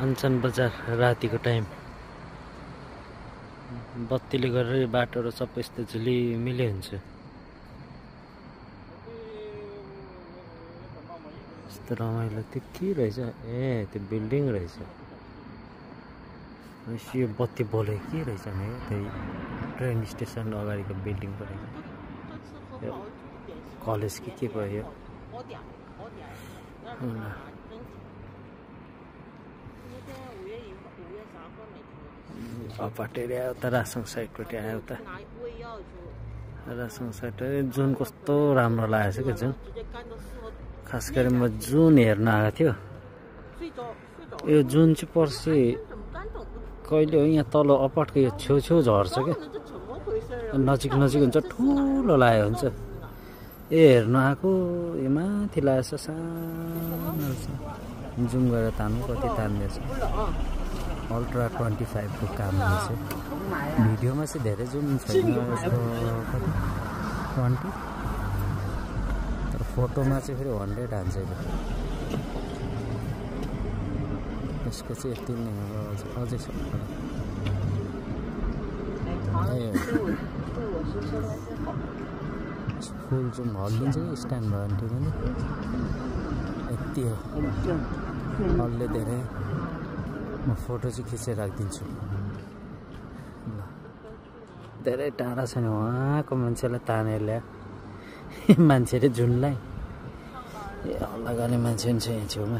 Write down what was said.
अञ्चन बजार रातिको टाइम बत्तीले गरेर बाटोहरू सबै यस्तो झिलिमिली हुन्छ। यस्तो रमाइलो त्यो के रहेछ? ए त्यो बिल्डिङ रहेछ। यो बत्ती बलेको के रहेछ नि? त्यही ट्रेन स्टेसन अगाडिको बिल्डिङ पो रहेछ। कलेज के भयो? अपाट एरिया उता रासङ साइडपट्टि आयो। उता रासङ साइड जुन कस्तो राम्रो लागेको छ क्या जुन। खास गरी म जुन हेर्न आएको थियो। यो जुन चाहिँ पर्सि कहिले हो यहाँ तल अपाटको यो छेउछेउ झर्छ क्या। नजिक हुन्छ ठुलो लाग्यो हुन्छ। ए हेर्नु आएको यो माथि लागेछ सानो जुम गरेर तान्नु कति तान्दैछ। अल्ट्रा 25 को काम रहेछ। भिडियोमा चाहिँ धेरै जुम छैन यसको 20 तर फोटोमा चाहिँ फेरि 100 हान्छ। यसको चाहिँ यति नै हो। अझै फुल जुम हल्लिन्छ कि स्ट्यान्ड भयो भने ठिक हुन्छ। यति हो हल्ले धेरै। म फोटो चाहिँ खिचेर राखिदिन्छु। ल धेरै टाढा छैन उहाँको मान्छेलाई तानेर ल्यायो मान्छेले जुनलाई। ए हल्ला गर्ने मान्छे पनि छ यहाँ छेउमा।